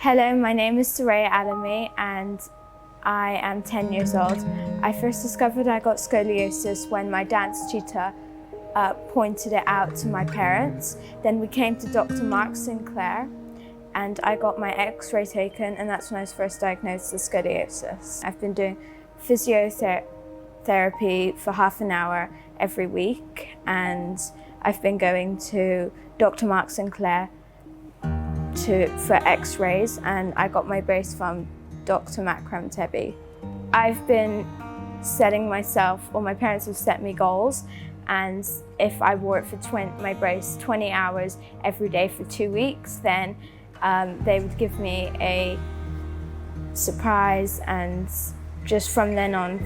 Hello, my name is Soraya and I am 10 years old. I first discovered I got scoliosis when my dance tutor pointed it out to my parents. Then we came to Dr Marc Sinclair and I got my x-ray taken, and that's when I was first diagnosed with scoliosis. I've been doing physiotherapy for half an hour every week, and I've been going to Dr Marc Sinclair for x-rays, and I got my brace from Dr Marc Sinclair. I've been setting myself, or my parents have set me goals, and if I wore it for my brace 20 hours every day for 2 weeks, then they would give me a surprise, and just from then on,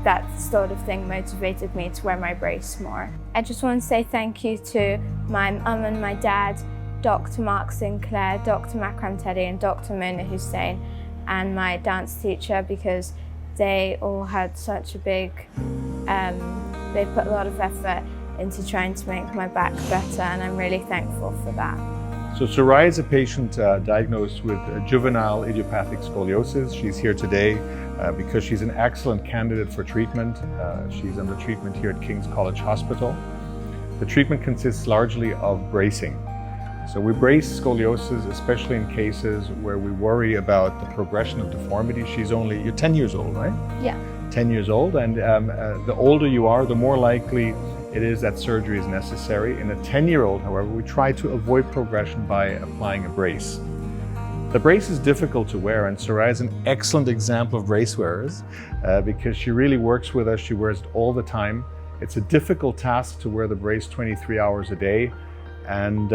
that sort of thing motivated me to wear my brace more. I just want to say thank you to my mum and my dad, Dr Marc Sinclair, Dr Marc Sinclair and Dr Mona Hussein, and my dance teacher, because they all had such a big, they put a lot of effort into trying to make my back better, and I'm really thankful for that. So Soraya is a patient diagnosed with Juvenile Idiopathic Scoliosis. She's here today because she's an excellent candidate for treatment. She's under treatment here at King's College Hospital. The treatment consists largely of bracing. So we brace scoliosis, especially in cases where we worry about the progression of deformity. You're 10 years old, right? Yeah. 10 years old, and the older you are, the more likely it is that surgery is necessary. In a 10-year-old, however, we try to avoid progression by applying a brace. The brace is difficult to wear, and Soraya is an excellent example of brace wearers because she really works with us. She wears it all the time. It's a difficult task to wear the brace 23 hours a day. And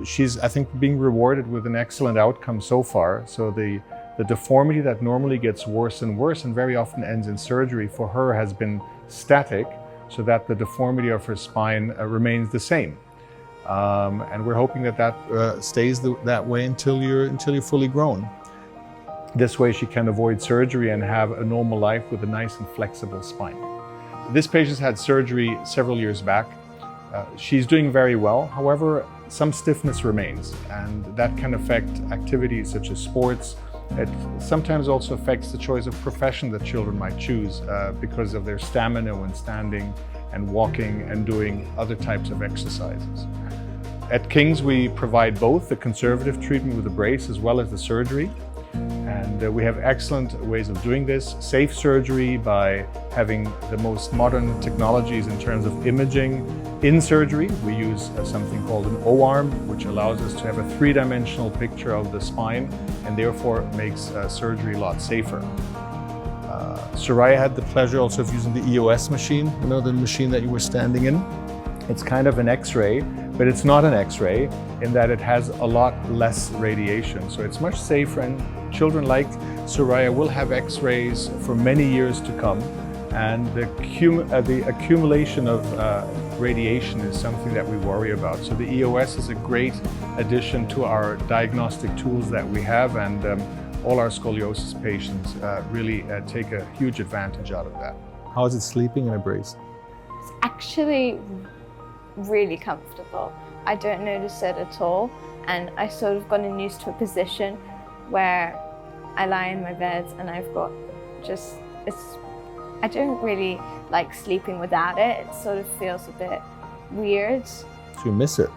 she's, I think, being rewarded with an excellent outcome so far. So the deformity that normally gets worse and worse and very often ends in surgery for her has been static, so that the deformity of her spine remains the same. And we're hoping that stays that way until you're fully grown. This way she can avoid surgery and have a normal life with a nice and flexible spine. This patient's had surgery several years back. She's doing very well. However, some stiffness remains, and that can affect activities such as sports. It sometimes also affects the choice of profession that children might choose because of their stamina when standing and walking and doing other types of exercises. At King's, we provide both the conservative treatment with the brace as well as the surgery. And we have excellent ways of doing this. Safe surgery by having the most modern technologies in terms of imaging in surgery. We use something called an O-arm, which allows us to have a three-dimensional picture of the spine and therefore makes surgery a lot safer. Soraya had the pleasure also of using the EOS machine, the machine that you were standing in. It's kind of an X-ray, but it's not an X-ray in that it has a lot less radiation. So it's much safer, and children like Soraya will have X-rays for many years to come. And the accumulation of radiation is something that we worry about. So the EOS is a great addition to our diagnostic tools that we have, and all our scoliosis patients really take a huge advantage out of that. How is it sleeping in a brace? It's actually really comfortable. I don't notice it at all, and I sort of gotten used to a position where I lie in my bed and I've got I don't really like sleeping without it. It sort of feels a bit weird. So you miss it?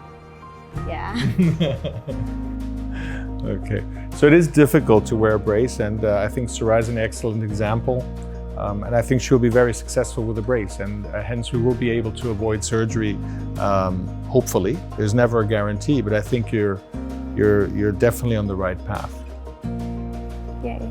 Yeah. Okay, so it is difficult to wear a brace, and I think Soraya is an excellent example. And I think she'll be very successful with the brace, and hence we will be able to avoid surgery, hopefully. There's never a guarantee, but I think you're definitely on the right path. Yay.